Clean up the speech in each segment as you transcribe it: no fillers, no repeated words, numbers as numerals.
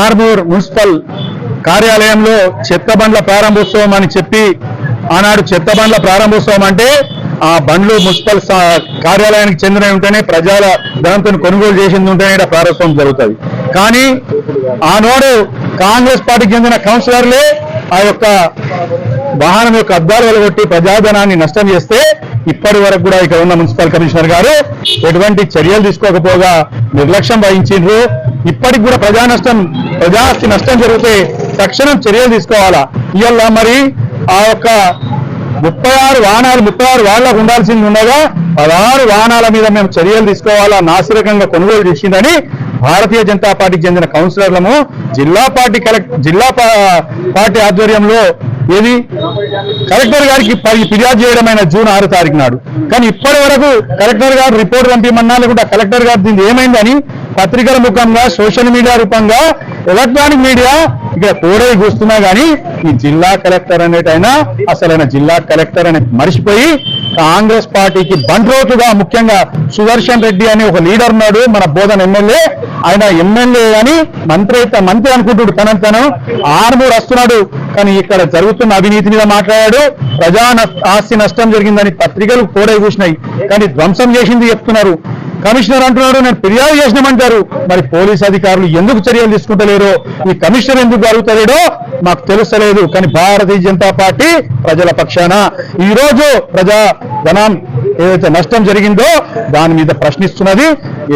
Armoor municipal కార్యాలయంలో చెత్త బండ్ల ప్రారంభోత్సవం అని చెప్పి ఆనాడు చెత్త బండ్ల ప్రారంభోత్సవం అంటే ఆ బండ్లు మున్సిపల్ కార్యాలయానికి చెందిన ఉంటేనే ప్రజల ధనంతో కొనుగోలు చేసింది ఉంటేనే ప్రారంభోత్సవం జరుగుతుంది. కానీ ఆనాడు కాంగ్రెస్ పార్టీకి చెందిన కౌన్సిలర్లే ఆ యొక్క వాహనం యొక్క అద్దాలు వెలగొట్టి ప్రజాధనాన్ని నష్టం చేస్తే ఇప్పటి వరకు కూడా ఇక్కడ ఉన్న మున్సిపల్ కమిషనర్ గారు ఎటువంటి చర్యలు తీసుకోకపోగా నిర్లక్ష్యం వహించిండ్రు. ఇప్పటికి కూడా ప్రజాస్తి నష్టం జరిగితే తక్షణం చర్యలు తీసుకోవాలా. ఇవాళ మరి ఆ యొక్క 36 వాళ్లకు ఉండాల్సింది ఉండగా 16 వాహనాల మీద మేము చర్యలు తీసుకోవాలా, నాసిరకంగా కొనుగోలు చేసిందని భారతీయ జనతా పార్టీకి చెందిన కౌన్సిలర్లను జిల్లా పార్టీ ఆధ్వర్యంలో కలెక్టర్ గారికి ఫిర్యాదు చేయడమైన జూన్ 6 తారీఖు నాడు. కానీ ఇప్పటి వరకు కలెక్టర్ గారు రిపోర్ట్ పంపిమన్నా లేకుండా కలెక్టర్ గారు దీన్ని ఏమైందని పత్రికల ముఖంగా సోషల్ మీడియా రూపంగా ఎలక్ట్రానిక్ మీడియా ఇక్కడ కోడై కూస్తున్నా కానీ ఈ జిల్లా కలెక్టర్ అనేటైనా అసలైన జిల్లా కలెక్టర్ అనేది మర్చిపోయి కాంగ్రెస్ పార్టీకి బంట్రోతుగా ముఖ్యంగా సుదర్శన్ రెడ్డి అనే ఒక లీడర్ ఉన్నాడు, మన బోధన ఎమ్మెల్యే. ఆయన ఎమ్మెల్యే అని మంత్రి అనుకుంటుడు తను ఆర్మూర్ వస్తున్నాడు. కానీ ఇక్కడ జరుగుతున్న అవినీతి మీద మాట్లాడాడు. ప్రజా ఆస్తి నష్టం జరిగిందని పత్రికలు కోడై కూసినాయి, కానీ ధ్వంసం చేసింది చెప్తున్నారు. కమిషనర్ అంటున్నాడు నేను ఫిర్యాదు చేసినామంటారు. మరి పోలీస్ అధికారులు ఎందుకు చర్యలు తీసుకుంటలేరో, ఈ కమిషనర్ ఎందుకు అడుగుతలేడో మాకు తెలుస్తలేదు. కానీ భారతీయ జనతా పార్టీ ప్రజల పక్షాన ఈరోజు ప్రజాధనం ఏదైతే నష్టం జరిగిందో దాని మీద ప్రశ్నిస్తున్నది.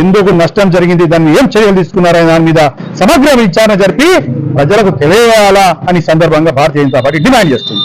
ఎందుకు నష్టం జరిగింది, దాన్ని ఏం చర్యలు తీసుకున్నారనే దాని మీద సమగ్ర విచారణ జరిపి ప్రజలకు తెలియాలా అని సందర్భంగా భారతీయ జనతా పార్టీ డిమాండ్ చేస్తుంది.